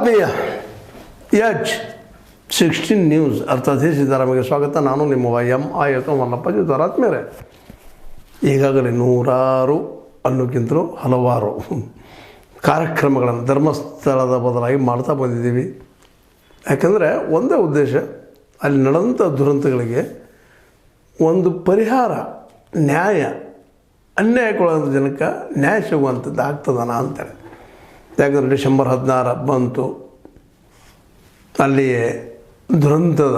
ಆತ್ಮೀಯ H16 news ಅರ್ಥಾತ್ ಸಿದ್ದರಾಮಯ್ಯ ಸ್ವಾಗತ. ನಾನು ನಿಮ್ಮ ಮಲ್ಲಪ್ಪಾಜಿ ಆತ್ಮೀಯರೇ, ಈಗಾಗಲೇ ನೂರಾರು ಅನ್ನೋಕ್ಕಿಂತಲೂ ಹಲವಾರು ಕಾರ್ಯಕ್ರಮಗಳನ್ನು ಧರ್ಮಸ್ಥಳದ ಬದಲಾಗಿ ಮಾಡ್ತಾ ಬಂದಿದ್ದೀವಿ. ಯಾಕಂದರೆ ಒಂದೇ ಉದ್ದೇಶ, ಅಲ್ಲಿ ನಡೆದಂಥ ದುರಂತಗಳಿಗೆ ಒಂದು ಪರಿಹಾರ, ನ್ಯಾಯ, ಅನ್ಯಾಯಕ್ಕೊಳಂಥ ಜನಕ್ಕೆ ನ್ಯಾಯ ಸಿಗುವಂಥದ್ದು ಆಗ್ತದನ ಅಂತೇಳಿ. ಯಾಕಂದರೆ ಡಿಸೆಂಬರ್ 16 ಬಂತು, ಅಲ್ಲಿಯೇ ದುರಂತದ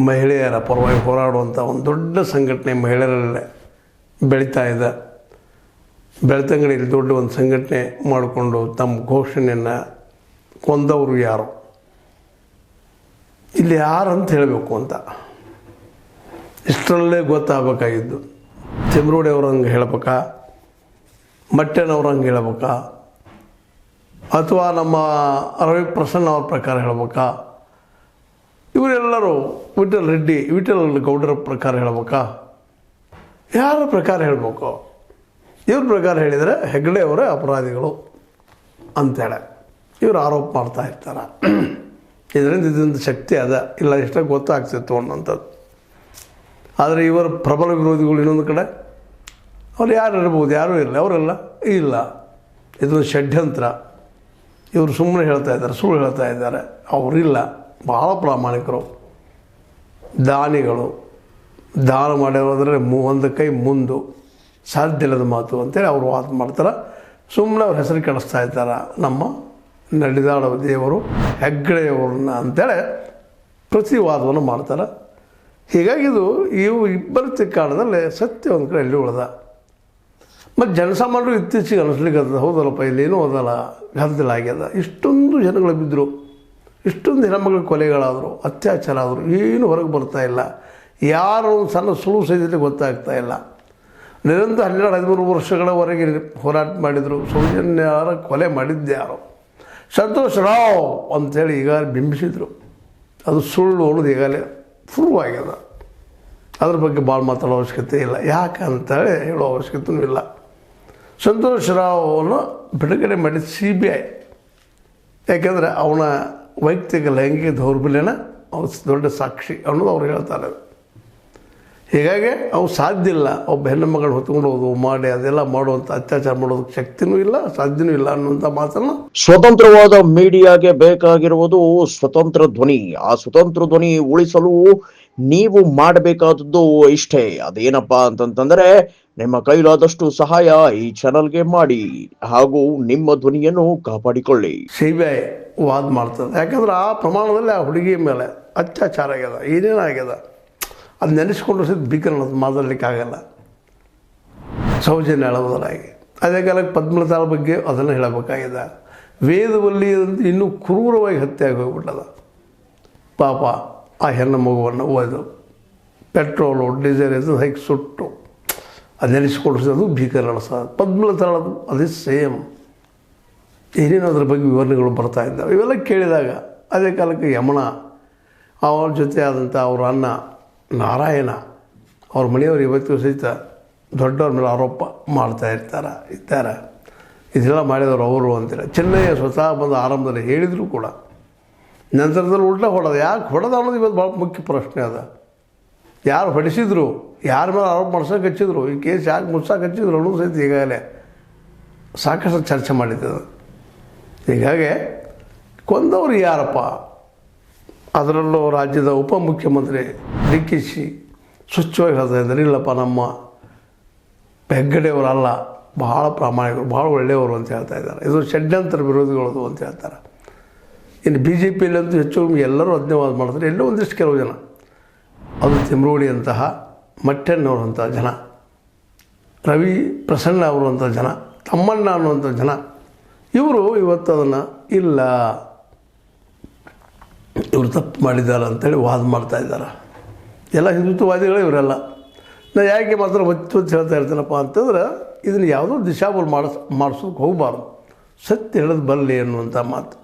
ಮಹಿಳೆಯರ ಪರವಾಗಿ ಹೋರಾಡುವಂಥ ಒಂದು ದೊಡ್ಡ ಸಂಘಟನೆ ಮಹಿಳೆಯರಲ್ಲೇ ಬೆಳೀತಾ ಇದೆ. ಬೆಳ್ತಂಗಡಿಯಲ್ಲಿ ದೊಡ್ಡ ಒಂದು ಸಂಘಟನೆ ಮಾಡಿಕೊಂಡು ತಮ್ಮ ಘೋಷಣೆಯನ್ನು ಕೊಂದವರು ಯಾರು, ಇಲ್ಲಿ ಯಾರಂತ ಹೇಳಬೇಕು ಅಂತ ಇಷ್ಟರಲ್ಲೇ ಗೊತ್ತಾಗಬೇಕಾಗಿದ್ದು. ತಿಮ್ರೋಡಿ ಅವ್ರಂಗೆ ಹೇಳ್ಬೇಕಾ, ಮಟ್ಟೆನವ್ರಂಗೆ ಹೇಳ್ಬೇಕಾ, ಅಥವಾ ನಮ್ಮ ರವಿ ಪ್ರಸನ್ನ ಅವ್ರ ಪ್ರಕಾರ ಹೇಳ್ಬೇಕಾ, ಇವರೆಲ್ಲರೂ ವಿಠಲ್ ಗೌಡರ ಪ್ರಕಾರ ಹೇಳ್ಬೇಕಾ, ಯಾರ ಪ್ರಕಾರ ಹೇಳಬೇಕು? ಇವ್ರ ಪ್ರಕಾರ ಹೇಳಿದರೆ ಹೆಗ್ಗಡೆ ಅವರೇ ಅಪರಾಧಿಗಳು ಅಂತೇಳಿ ಇವರು ಆರೋಪ ಮಾಡ್ತಾ ಇರ್ತಾರೆ. ಇದರಿಂದ ಇದೊಂದು ಶಕ್ತಿ ಅದ ಇಲ್ಲ ಇಷ್ಟ ಗೊತ್ತಾಗ್ತಿತ್ತು ಅನ್ನೋಂಥದ್ದು. ಆದರೆ ಇವರ ಪ್ರಬಲ ವಿರೋಧಿಗಳು ಇನ್ನೊಂದು ಕಡೆ ಅವ್ರು ಯಾರು ಇರ್ಬೋದು, ಯಾರೂ ಇರಲಿ, ಅವರೆಲ್ಲ ಇಲ್ಲ, ಇದೊಂದು ಷಡ್ಯಂತ್ರ, ಇವರು ಸುಮ್ಮನೆ ಹೇಳ್ತಾ ಇದ್ದಾರೆ, ಸುಳ್ಳು ಹೇಳ್ತಾ ಇದ್ದಾರೆ, ಅವರಿಲ್ಲ, ಭಾಳ ಪ್ರಾಮಾಣಿಕರು, ದಾನಿಗಳು, ದಾನ ಮಾಡಿರೋದ್ರೆ ಒಂದು ಕೈ ಮುಂದು ಸಾಧ್ಯ ಇಲ್ಲದ ಮಾತು ಅಂತೇಳಿ ಅವರು ವಾದ ಮಾಡ್ತಾರೆ. ಸುಮ್ಮನೆ ಅವ್ರ ಹೆಸರು ಕೆಡಿಸ್ತಾ ಇದ್ದಾರೆ, ನಮ್ಮ ನಡೆದಾಡುವ ದೇವರು ಹೆಗ್ಗಡೆಯವ್ರನ್ನ ಅಂತೇಳಿ ಪ್ರತಿವಾದವನ್ನು ಮಾಡ್ತಾರೆ. ಹೀಗಾಗಿ ಇವು ಇಬ್ಬರ ಕಾರಣದಲ್ಲಿ ಸತ್ಯ ಒಂದು ಕಡೆ ಎಲ್ಲಿ ಉಳ್ದ. ಮತ್ತು ಜನಸಾಮಾನ್ಯರು ಇತ್ತೀಚೆಗೆ ಅನಿಸ್ಲಿಕ್ಕೆ ಹೌದಲ್ಲಪ್ಪ, ಇಲ್ಲೇನೂ ಹೋದಲ್ಲ, ಗದ್ದಲ ಆಗ್ಯದ, ಇಷ್ಟೊಂದು ಜನಗಳು ಬಿದ್ದರು, ಇಷ್ಟೊಂದು ಹೆಣ್ಮಕ್ಳ ಕೊಲೆಗಳಾದರು, ಅತ್ಯಾಚಾರ ಆದರು, ಏನೂ ಹೊರಗೆ ಬರ್ತಾಯಿಲ್ಲ. ಯಾರು ಒಂದು ಸಣ್ಣ ಸುಳ್ಳು ಸಹಿತ ಗೊತ್ತಾಗ್ತಾ ಇಲ್ಲ. ನಿರಂತರ 12-13 ವರ್ಷಗಳವರೆಗೆ ಹೋರಾಟ ಮಾಡಿದರು. ಸೌಜನ್ಯರ ಕೊಲೆ ಮಾಡಿದ್ದೆ ಯಾರು? ಸಂತೋಷ್ ರಾವ್ ಅಂಥೇಳಿ ಈಗ ಬಿಂಬಿಸಿದರು. ಅದು ಸುಳ್ಳು ಅನ್ನೋದು ಈಗಾಗಲೇ ಪ್ರೂವ್ ಆಗ್ಯದ. ಅದ್ರ ಬಗ್ಗೆ ಭಾಳ ಮಾತಾಡೋ ಅವಶ್ಯಕತೆ ಇಲ್ಲ, ಯಾಕಂತೇಳಿ ಹೇಳೋ ಅವಶ್ಯಕತೆಯೂ ಇಲ್ಲ. ಸಂತೋಷ್ ರಾವ್ನ ಬಿಡುಗಡೆ ಮಾಡಿದ CBI. ಯಾಕೆಂದರೆ ಅವನ ವೈಯಕ್ತಿಕ ಲೈಂಗಿಕ ದೌರ್ಬಲ್ಯನ ಅವ್ರು ದೊಡ್ಡ ಸಾಕ್ಷಿ ಅನ್ನೋದು ಅವ್ರು ಹೇಳ್ತಾರೆ. ಹೀಗಾಗಿ ಅವು ಸಾಧ್ಯ ಇಲ್ಲ, ಒಬ್ಬ ಹೆಣ್ಣು ಮಗಳು ಹೊತ್ಕೊಂಡು ಹೋದು ಮಾಡಿ ಅದೆಲ್ಲ ಮಾಡುವಂಥ ಅತ್ಯಾಚಾರ ಮಾಡೋದಕ್ಕೆ ಶಕ್ತಿನೂ ಇಲ್ಲ, ಸಾಧ್ಯನೂ ಇಲ್ಲ ಅನ್ನುವಂಥ ಮಾತನ್ನು. ಸ್ವತಂತ್ರವಾದ ಮೀಡಿಯಾಗೆ ಬೇಕಾಗಿರುವುದು ಸ್ವತಂತ್ರ ಧ್ವನಿ. ಆ ಸ್ವತಂತ್ರ ಧ್ವನಿ ಉಳಿಸಲು ನೀವು ಮಾಡಬೇಕಾದದ್ದು ಇಷ್ಟೇ. ಅದೇನಪ್ಪಾ ಅಂತಂತಂದ್ರೆ, ನಿಮ್ಮ ಕೈಲಾದಷ್ಟು ಸಹಾಯ ಈ ಚಾನಲ್ಗೆ ಮಾಡಿ ಹಾಗೂ ನಿಮ್ಮ ಧ್ವನಿಯನ್ನು ಕಾಪಾಡಿಕೊಳ್ಳಿ. CBI ವಾದ ಮಾಡ್ತದೆ. ಯಾಕಂದ್ರೆ ಆ ಪ್ರಮಾಣದಲ್ಲಿ ಆ ಹುಡುಗಿ ಮೇಲೆ ಅತ್ಯಾಚಾರ ಆಗ್ಯದ, ಏನೇನಾಗ್ಯದ, ಅದು ನೆನೆಸ್ಕೊಂಡು ಸಹಿತ ಭೀಕರ ಮಾತಾಡಲಿಕ್ಕಾಗಲ್ಲ. ಸೌಜನ್ಯ ಹೇಳೋದರಾಗಿ ಅದೇ ಕಾಲಕ್ಕೆ ಪದ್ಮಲತಾಳ ಬಗ್ಗೆ ಅದನ್ನು ಹೇಳಬೇಕಾಗಿದೆ. ವೇದವಲ್ಲಿ ಇನ್ನೂ ಕ್ರೂರವಾಗಿ ಹತ್ಯೆ ಆಗಿ ಹೋಗ್ಬಿಟ್ಟದ. ಪಾಪ ಆ ಹೆಣ್ಣು ಮಗುವನ್ನು ಒಯ್ದು ಪೆಟ್ರೋಲು ಡೀಸೆಲ್ ಇದು ಹೈಕ್ ಸುಟ್ಟು ಅದು ನೆನೆಸ್ಕೊಡಿಸೋದು ಭೀಕರ ಅನಿಸೋದು. ಪದ್ಮಲತಾಳದು ಅದೇ ಸೇಮ್. ಏನೇನು ಅದ್ರ ಬಗ್ಗೆ ವಿವರಣೆಗಳು ಬರ್ತಾ ಇದ್ದಾವೆ. ಇವೆಲ್ಲ ಕೇಳಿದಾಗ ಅದೇ ಕಾಲಕ್ಕೆ ಯಮನ ಅವ್ರ ಜೊತೆ ಆದಂಥ ಅವ್ರ ಅಣ್ಣ ನಾರಾಯಣ ಅವ್ರ ಮನೆಯವರು ಇವತ್ತಿಗೂ ಸಹಿತ ದೊಡ್ಡವ್ರ ಮೇಲೆ ಆರೋಪ ಮಾಡ್ತಾ ಇದ್ದಾರೆ. ಇದೆಲ್ಲ ಮಾಡಿದವರು ಅವರು ಅಂತಾರೆ. ಚೆನ್ನಯ್ಯ ಸ್ವತಃ ಬಂದು ಆರಂಭದಲ್ಲಿ ಹೇಳಿದರೂ ಕೂಡ ನಂತರದಲ್ಲಿ ಉಲ್ಟಾ ಹೊಡೆದ. ಯಾಕೆ ಹೊಡೆದ ಅನ್ನೋದು ಇವತ್ತು ಭಾಳ ಮುಖ್ಯ ಪ್ರಶ್ನೆ ಅದ. ಯಾರು ಹೊಡಿಸಿದ್ರು, ಯಾರ ಮೇಲೆ ಆರೋಪ ಮಾಡ್ಸೋಕೆ ಹಚ್ಚಿದ್ರು, ಈ ಕೇಸ್ ಯಾಕೆ ಮುಚ್ಚಾಕೆ ಹಚ್ಚಿದ್ರು ಅನ್ನೋದು ಸಹಿತ ಈಗಾಗಲೇ ಸಾಕಷ್ಟು ಚರ್ಚೆ ಮಾಡಿದ್ದದು. ಹೀಗಾಗಿ ಕೊಂದವರು ಯಾರಪ್ಪ? ಅದರಲ್ಲೂ ರಾಜ್ಯದ ಉಪಮುಖ್ಯಮಂತ್ರಿ ಡಿಕ್ಕಿಸಿ ಸ್ವಚ್ಛವಾಗಿ ಹೇಳ್ತಾ ಇದ್ದಾರೆ, ಇಲ್ಲಪ್ಪ ನಮ್ಮ ಹೆಗ್ಗಡೆಯವರಲ್ಲ, ಭಾಳ ಪ್ರಾಮಾಣಿಕರು, ಭಾಳ ಒಳ್ಳೆಯವರು ಅಂತ ಹೇಳ್ತಾ ಇದ್ದಾರೆ. ಇದು ಷಡ್ಯಂತ್ರ ವಿರೋಧಿಗಳದು ಅಂತ ಹೇಳ್ತಾರೆ. ಇನ್ನು BJPಯಲ್ಲಂತೂ ಹೆಚ್ಚು ಎಲ್ಲರೂ ಅದನ್ನೇ ವಾದ ಮಾಡ್ತಾರೆ. ಎಲ್ಲೋ ಒಂದಿಷ್ಟು ಕೆಲವು ಜನ, ಅದು ತಿಮ್ರೋಡಿ ಅಂತಹ, ಮಟ್ಟೆನ್ನವರಂಥ ಜನ, ರವಿ ಪ್ರಸನ್ನ ಅವರಂಥ ಜನ, ತಮ್ಮಣ್ಣ ಅನ್ನುವಂಥ ಜನ, ಇವರು ಇವತ್ತು ಅದನ್ನು ಇಲ್ಲ ಇವರು ತಪ್ಪು ಮಾಡಿದ್ದಾರೆ ಅಂತೇಳಿ ವಾದ ಮಾಡ್ತಾ ಇದ್ದಾರೆ. ಎಲ್ಲ ಹಿಂದುತ್ವವಾದಿಗಳೇ ಇವರೆಲ್ಲ. ನಾನು ಯಾಕೆ ಮಾತ್ರ ಒತ್ತು ಹೇಳ್ತಾ ಇರ್ತೀನಪ್ಪ ಅಂತಂದ್ರೆ, ಇದನ್ನು ಯಾವುದೋ ದಿಶಾಬಲ್ ಮಾಡಿಸೋಕೆ ಹೋಗಬಾರ್ದು, ಸತ್ಯ ಹೇಳೋದು ಬರಲಿ ಅನ್ನುವಂಥ ಮಾತು.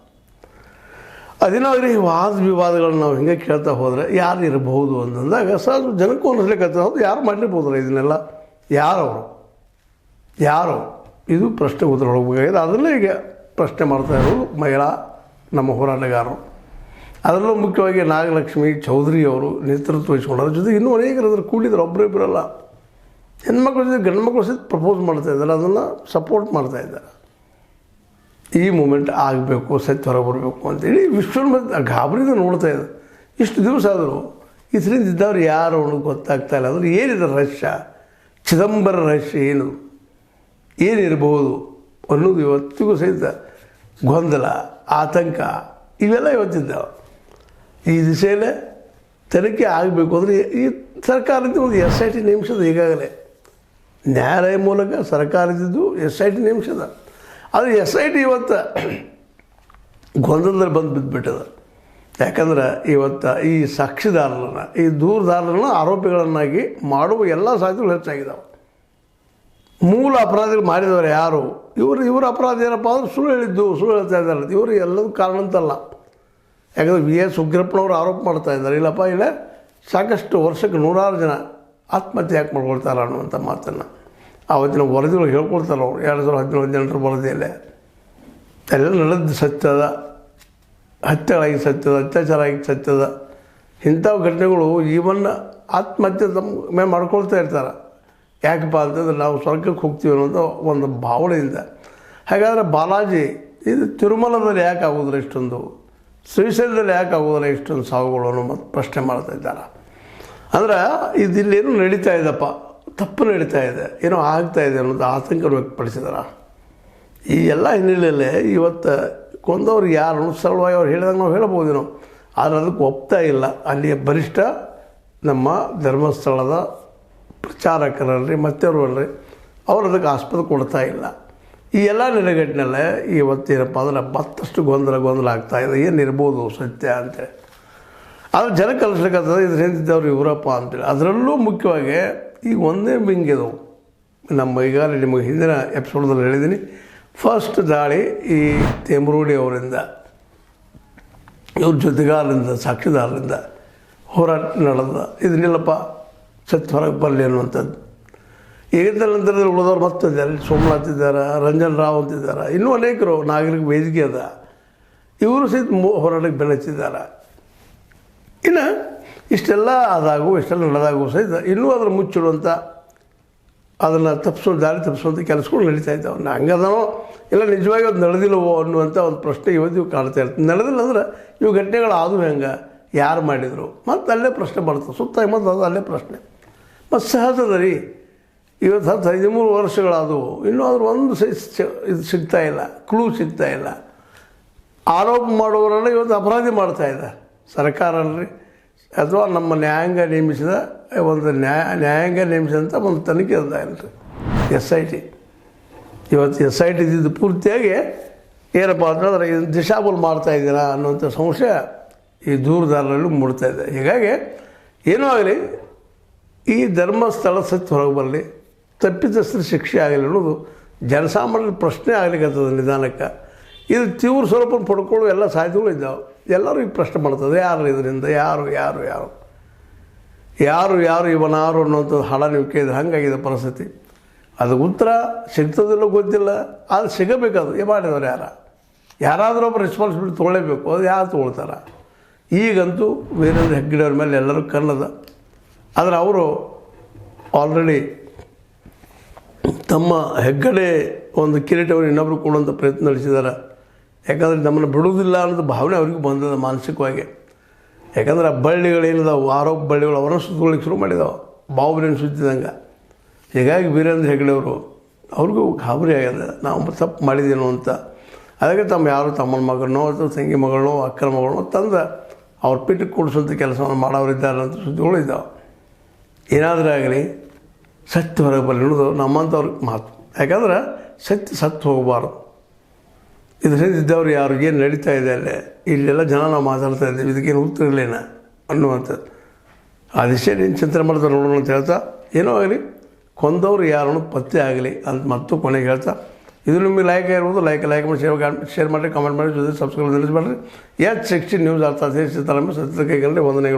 ಅದೇನಾದ್ರೂ ಈ ವಾದ ವಿವಾದಗಳನ್ನ ನಾವು ಹಿಂಗೆ ಕೇಳ್ತಾ ಹೋದರೆ ಯಾರು ಇರಬಹುದು ಅಂತಂದಾಗ ಸರ್ ಜನಕ್ಕೂ ಅನ್ನಿಸ್ಲಿಕ್ಕೆ ಹೌದು, ಯಾರು ಮಾಡಿರ್ಬೋದಲ್ಲ ಇದನ್ನೆಲ್ಲ, ಯಾರು ಇದು ಪ್ರಶ್ನೆ ಉತ್ತರ ಹೋಗಬೇಕಾಗಿದೆ. ಅದನ್ನೇ ಈಗ ಪ್ರಶ್ನೆ ಮಾಡ್ತಾ ಇರೋದು ಮಹಿಳಾ ನಮ್ಮ ಹೋರಾಟಗಾರರು. ಅದರಲ್ಲೂ ಮುಖ್ಯವಾಗಿ ನಾಗಲಕ್ಷ್ಮಿ ಚೌಧರಿ ಅವರು ನೇತೃತ್ವ ವಹಿಸ್ಕೊಂಡ್ರ ಜೊತೆಗೆ ಇನ್ನೂ ಅನೇಕರು ಅದ್ರ ಕೂಡಿದ್ರು, ಒಬ್ಬರಿಬ್ಬರಲ್ಲ. ಹೆಣ್ಮಕ್ಳ ಜೊತೆ ಗಂಡು ಮಕ್ಕಳು ಸಹಿತ ಪ್ರಪೋಸ್ ಮಾಡ್ತಾಯಿದ್ದಾರೆ, ಅದನ್ನು ಸಪೋರ್ಟ್ ಮಾಡ್ತಾಯಿದ್ದಾರೆ. ಈ ಮೂಮೆಂಟ್ ಆಗಬೇಕು, ಸತ್ಯ ಹೊರಗೆ ಬರಬೇಕು ಅಂತೇಳಿ ವಿಶ್ವನ ಗಾಬರಿಯಿಂದ ನೋಡ್ತಾ ಇದೆ. ಇಷ್ಟು ದಿವಸ ಆದರೂ ಇದರಿಂದ ಇದ್ದವ್ರು ಯಾರು ಅನ್ನೋದು ಗೊತ್ತಾಗ್ತಾ ಇಲ್ಲ. ಅಂದರೆ ಏನಿದೆ ರಹಸ್ಯ, ಚಿದಂಬರ ರಹಸ್ಯ ಏನಿರ್ಬೋದು ಅನ್ನೋದು ಇವತ್ತಿಗೂ ಸಹಿತ ಗೊಂದಲ, ಆತಂಕ ಇವೆಲ್ಲ ಇವತ್ತಿದ್ದಾವೆ. ಈ ದಿಸೆಯಲ್ಲೇ ತನಿಖೆ ಆಗಬೇಕು ಅಂದರೆ ಈ ಸರ್ಕಾರದಿಂದ ಒಂದು SIT ನೇಮಿಸೋದು ಈಗಾಗಲೇ ನ್ಯಾಯಾಲಯ ಮೂಲಕ ಸರ್ಕಾರದಿದ್ದು SIT ನೇಮಿಸದ. ಆದರೆ SIT ಇವತ್ತು ಗೊಂದಲದಲ್ಲಿ ಬಂದು ಬಿದ್ದುಬಿಟ್ಟದ. ಯಾಕಂದ್ರೆ ಇವತ್ತು ಈ ಸಾಕ್ಷಿದಾರರನ್ನು, ಈ ದೂರದಾರರನ್ನು ಆರೋಪಿಗಳನ್ನಾಗಿ ಮಾಡುವ ಎಲ್ಲ ಸಾಧ್ಯತೆಗಳು ಹೆಚ್ಚಾಗಿದ್ದಾವೆ. ಮೂಲ ಅಪರಾಧಿಗಳು ಮಾಡಿದವರು ಯಾರು, ಇವರು ಅಪರಾಧ ಏನಪ್ಪ ಅಂದ್ರೆ ಸುಳ್ಳು ಹೇಳ್ತಾ ಇದ್ದಾರೆ. ಇವರು ಎಲ್ಲದೂ ಕಾರಣ ಅಂತಲ್ಲ. ಯಾಕಂದರೆ VS ಉಗ್ರಪ್ಪನವರು ಆರೋಪ ಮಾಡ್ತಾ ಇದ್ದಾರೆ, ಇಲ್ಲಪ್ಪ ಇಲ್ಲ ಸಾಕಷ್ಟು ವರ್ಷಕ್ಕೆ ನೂರಾರು ಜನ ಆತ್ಮಹತ್ಯೆ ಯಾಕೆ ಮಾಡ್ಕೊಳ್ತಾರೆ ಅನ್ನುವಂಥ ಮಾತನ್ನು ಆವತ್ತಿನ ವರದಿಗಳು ಹೇಳ್ಕೊಳ್ತಾರೆ. ಅವರು 2017 ವರದಿಯಲ್ಲೇ ಎಲ್ಲ ನಡೆದ ಸತ್ಯದ, ಹತ್ಯೆಗಳಾಗಿ ಸತ್ಯದ, ಅತ್ಯಾಚಾರ ಆಗಿ ಸತ್ಯದ ಇಂಥ ಘಟನೆಗಳು ಈವನ್ ಆತ್ಮಹತ್ಯೆ ತಮ್ಮ ಮೇಲೆ ಮಾಡ್ಕೊಳ್ತಾ ಇರ್ತಾರೆ. ಯಾಕಪ್ಪ ಅಂತಂದ್ರೆ ನಾವು ಸ್ವರ್ಗಕ್ಕೆ ಹೋಗ್ತೀವಿ ಅನ್ನೋದು ಒಂದು ಭಾವನೆಯಿಂದ. ಹಾಗಾದರೆ ಬಾಲಾಜಿ ಇದು ತಿರುಮಲದಲ್ಲಿ ಯಾಕೆ ಆಗೋದಿಲ್ಲ ಇಷ್ಟೊಂದು, ಶ್ರೀಶೈಲದಲ್ಲಿ ಯಾಕೆ ಆಗೋದಿಲ್ಲ ಇಷ್ಟೊಂದು ಸಾವುಗಳು ಅನ್ನೋ ಮತ್ತು ಪ್ರಶ್ನೆ ಮಾಡ್ತಾ ಇದ್ದಾರೆ. ಅಂದ್ರೆ ಇದಿಲ್ಲೇನೋ ನಡೀತಾ ಇದೆಪ್ಪ, ತಪ್ಪು ನಡೀತಾ ಇದೆ, ಏನೋ ಆಗ್ತಾ ಇದೆ ಅನ್ನೋದು ಆತಂಕ ವ್ಯಕ್ತಪಡಿಸಿದಾರೆ. ಈ ಎಲ್ಲ ಹಿನ್ನೆಲೆಯಲ್ಲೇ ಇವತ್ತು ಕೊಂದವ್ರು ಯಾರು ಸರಳವಾಗಿ ಅವ್ರು ಹೇಳಿದಾಗ ನಾವು ಹೇಳ್ಬೋದೇನೋ, ಆದರೆ ಅದಕ್ಕೆ ಒಪ್ತಾ ಇಲ್ಲ. ಅಲ್ಲಿಯ ಬಲಿಷ್ಠ ನಮ್ಮ ಧರ್ಮಸ್ಥಳದ ಪ್ರಚಾರಕರಲ್ರಿ ಮತ್ತವ್ರಲ್ರಿ, ಅವ್ರು ಅದಕ್ಕೆ ಆಸ್ಪದ ಕೊಡ್ತಾ ಇಲ್ಲ. ಈ ಎಲ್ಲ ನೆಲೆಗಟ್ಟಿನಲ್ಲೇ ಇವತ್ತೇನಪ್ಪ ಅಂದ್ರೆ ಮತ್ತಷ್ಟು ಗೊಂದಲ ಆಗ್ತಾಯಿದೆ. ಏನಿರ್ಬೋದು ಸತ್ಯ ಅಂತೇಳಿ ಆದರೆ ಜನ ಕಲಿಸ್ಲಿಕ್ಕಂತದ ಇದ್ರ ಹಿಂದಿದ್ದವ್ರು ಇವರಪ್ಪ ಅಂತೇಳಿ. ಅದರಲ್ಲೂ ಮುಖ್ಯವಾಗಿ ಈಗ ಒಂದೇ ಬಿಂಗಿದವು ನಮ್ಮ ಈಗಾಗಲೇ ನಿಮಗೆ ಹಿಂದಿನ ಎಪಿಸೋಡ್ದಲ್ಲಿ ಹೇಳಿದ್ದೀನಿ. ಫಸ್ಟ್ ದಾಳಿ ಈ ತೇಮರೂಡಿ ಅವರಿಂದ, ಇವ್ರ ಜೊತೆಗಾರರಿಂದ, ಸಾಕ್ಷಿದಾರರಿಂದ ಹೋರಾಟ ನಡೆದ. ಇದನ್ನೆಲ್ಲಪ್ಪ ಸತ್ಯ ಹೊರಗೆ ಬರಲಿ ಅನ್ನುವಂಥದ್ದು. ಈಗಿನ ನಂತರದಲ್ಲಿ ಉಳಿದವ್ರು ಮತ್ತಿದ್ದಾರೆ, ಸೋಮನಾಥ್ ಇದ್ದಾರೆ, ರಂಜನ್ ರಾವ್ ಅಂತಿದ್ದಾರೆ, ಇನ್ನೂ ಅನೇಕರು ನಾಗರಿಕ ವೇದಿಕೆ ಅದ, ಇವರು ಸಹಿತ ಹೋರಾಟಕ್ಕೆ ಬೆಳೆಸಿದ್ದಾರೆ. ಇನ್ನು ಇಷ್ಟೆಲ್ಲ ಆದಾಗೂ ಇಷ್ಟೆಲ್ಲ ನಡೆದಾಗೂ ಸಹಿತ ಇನ್ನೂ ಅದನ್ನು ಮುಚ್ಚಿಡುವಂಥ, ಅದನ್ನು ದಾರಿ ತಪ್ಪಿಸುವಂಥ ಕೆಲಸಗಳು ನಡೀತಾ ಇದ್ದಾವೆ. ಹಂಗದನೋ ಇಲ್ಲ ನಿಜವಾಗಿ ಅದು ನಡೆದಿಲ್ಲವೋ ಅನ್ನುವಂಥ ಒಂದು ಪ್ರಶ್ನೆ ಇವತ್ತು ಕಾಣ್ತಾ ಇರ್ತದೆ. ನಡೆದಿಲ್ಲ ಅಂದ್ರೆ ಇವು ಘಟನೆಗಳು ಆದವು ಹೆಂಗೆ, ಯಾರು ಮಾಡಿದರು, ಮತ್ತು ಅಲ್ಲೇ ಪ್ರಶ್ನೆ ಬರ್ತದೆ ಸುತ್ತ ಮತ್ತು ಅದು ಅಲ್ಲೇ ಪ್ರಶ್ನೆ. ಮತ್ತು ಸಹಜದ ರೀ, ಇವತ್ತು 13 ವರ್ಷಗಳಾದವು, ಇನ್ನೂ ಅದ್ರ ಒಂದು ಇದು ಸಿಗ್ತಾಯಿಲ್ಲ, ಕ್ಲೂ ಸಿಗ್ತಾಯಿಲ್ಲ. ಆರೋಪ ಮಾಡುವವರೆಲ್ಲ ಇವತ್ತು ಅಪರಾಧಿ ಮಾಡ್ತಾಯಿದೆ ಸರ್ಕಾರ ಅಲ್ರಿ, ಅಥವಾ ನಮ್ಮ ನ್ಯಾಯಾಂಗ ನೇಮಿಸಿದ ಒಂದು ನ್ಯಾಯಾಂಗ ನೇಮಿಸಿದಂಥ ಒಂದು ತನಿಖೆ ಅಂತ ಇಲ್ರಿ SIT. ಇವತ್ತು SIT ಇದ್ದಿದ್ದು ಪೂರ್ತಿಯಾಗಿ ಏನಪ್ಪ ಅಂತಂದ್ರೆ ಇದನ್ನು ದಿಶಾಬಲ್ ಮಾಡ್ತಾಯಿದ್ದೀರಾ ಅನ್ನುವಂಥ ಸಂಶಯ ಈ ದೂರದಾರರಲ್ಲೂ ಮೂಡ್ತಾಯಿದೆ. ಹೀಗಾಗಿ ಏನೂ ಆಗಲಿ, ಈ ಧರ್ಮಸ್ಥಳ ಸತ್ಯ ಹೊರಗೆ ಬರಲಿ, ತಪ್ಪಿತಸ್ಥರ ಶಿಕ್ಷೆ ಆಗಲಿ ಅನ್ನೋದು ಜನಸಾಮಾನ್ಯರ ಪ್ರಶ್ನೆ ಆಗ್ಲಿಕ್ಕಂಥದ್ದು ನಿಧಾನಕ್ಕೆ. ಇದು ತೀವ್ರ ಸ್ವರೂಪ ಪಡ್ಕೊಳ್ಳೋ ಎಲ್ಲ ಸಾಧ್ಯತೆಗಳು ಇದ್ದಾವೆ. ಎಲ್ಲರೂ ಈಗ ಪ್ರಶ್ನೆ ಮಾಡ್ತದೆ, ಯಾರು ಇದರಿಂದ ಯಾರು ಇವನಾರು ಅನ್ನೋಂಥದ್ದು ಹಣ ನೀವು ಕೇಳಿದ್ರೆ ಹಾಗಾಗಿದೆ ಪರಿಸ್ಥಿತಿ. ಅದು ಉತ್ತರ ಸಿಗ್ತದಿಲ್ಲ ಗೊತ್ತಿಲ್ಲ, ಅದು ಸಿಗಬೇಕದು. ಮಾಡಿದವ್ರು ಯಾರಾದರೂ ಒಬ್ಬರು ರೆಸ್ಪಾನ್ಸಿಬಿಲಿಟಿ ತೊಗೊಳ್ಳೇಬೇಕು. ಅದು ಯಾರು ತೊಗೊಳ್ತಾರೆ? ಈಗಂತೂ ವೀರೇಂದ್ರ ಹೆಗ್ಗಡೆ ಅವ್ರ ಮೇಲೆ ಎಲ್ಲರೂ ಕನ್ನದ. ಆದರೆ ಅವರು ಆಲ್ರೆಡಿ ತಮ್ಮ ಹೆಗ್ಗಡೆ ಒಂದು ಕಿರೀಟವನ್ನು ಇನ್ನೊಬ್ಬರು ಕೊಡುವಂಥ ಪ್ರಯತ್ನ ನಡೆಸಿದ್ದಾರೆ. ಯಾಕಂದರೆ ನಮ್ಮನ್ನು ಬಿಡುವುದಿಲ್ಲ ಅನ್ನೋದು ಭಾವನೆ ಅವ್ರಿಗೂ ಬಂದದ ಮಾನಸಿಕವಾಗಿ. ಯಾಕಂದ್ರೆ ಆ ಬಳ್ಳಿಗಳೇನಿದಾವೆ, ಆರೋಪ ಬಳ್ಳಿಗಳು ಅವರನ್ನು ಸುತ್ತಕೊಳ್ಳಿಕ್ಕೆ ಶುರು ಮಾಡಿದಾವೆ, ಬಾಹುಬಲಿಯನ್ನು ಸುತ್ತಿದಂಗೆ. ಹೀಗಾಗಿ ವೀರೇಂದ್ರ ಹೆಗ್ಗಡೆ ಅವರು ಅವ್ರಿಗೂ ಗಾಬರಿ ಆಗ್ಯದ, ನಾವು ತಪ್ಪು ಮಾಡಿದೇನೋ ಅಂತ. ಅದಕ್ಕೆ ತಮ್ಮನ ಮಗಳನ್ನೋ ಅಥವಾ ತಂಗಿ ಮಗಳನ್ನೋ ಅಕ್ಕನ ಮಗಳನ್ನೋ ತಂದು ಅವ್ರ ಪಿಟ್ಟಿಗೆ ಕೂಡಿಸುವಂಥ ಕೆಲಸವನ್ನು ಮಾಡೋರಿದ್ದಾರೆ ಅಂತ ಸುದ್ದಿಗಳು ಇದ್ದಾವೆ. ಏನಾದರೂ ಆಗಲಿ ಸತ್ಯ ಹೊರಗೆ ಬರಲಿ ಅನ್ನೋದು ನಮ್ಮಂಥವ್ರಿಗೆ ಮಾತು. ಯಾಕಂದ್ರೆ ಸತ್ಯ ಹೋಗಬಾರ್ದು. ಇದರಿಂದ ಇದ್ದವ್ರು ಯಾರು, ಏನು ನಡೀತಾ ಇದೆ ಅಲ್ಲೇ, ಇಲ್ಲೆಲ್ಲ ಜನ ನಾವು ಮಾತಾಡ್ತಾ ಇದ್ದೀವಿ, ಇದಕ್ಕೇನು ಉತ್ತರ ಇರಲಿಲ್ಲ ಅನ್ನುವಂಥದ್ದು. ಆ ದಿಶೆಯಲ್ಲಿ ಏನು ಚಿಂತನೆ ಮಾಡ್ತಾರೆ ನೋಡೋಣ ಅಂತ ಹೇಳ್ತಾ, ಏನೋ ಆಗಲಿ ಕೊಂದವ್ರು ಯಾರು ಪತ್ತೆ ಆಗಲಿ ಅಂತ ಮತ್ತು ಕೊನೆಗೆ ಹೇಳ್ತಾ, ಇದು ನಿಮಗೆ ಲೈಕ್ ಆಗಿರ್ಬೋದು, ಲೈಕ್ ಮಾಡಿ ಶೇರ್ ಮಾಡಿರಿ, ಕಮೆಂಟ್ ಮಾಡಿ, ಜೊತೆ ಸಬ್ಸ್ಕ್ರೈಬ್ ನಿಲ್ಲಿಸಬೇಡ್ರಿ. H16 ನ್ಯೂಸ್ ಅರ್ಥ ಸತ್ಯದ ಕೈಗಳಲ್ಲಿ ವಂದನೆಗಳು.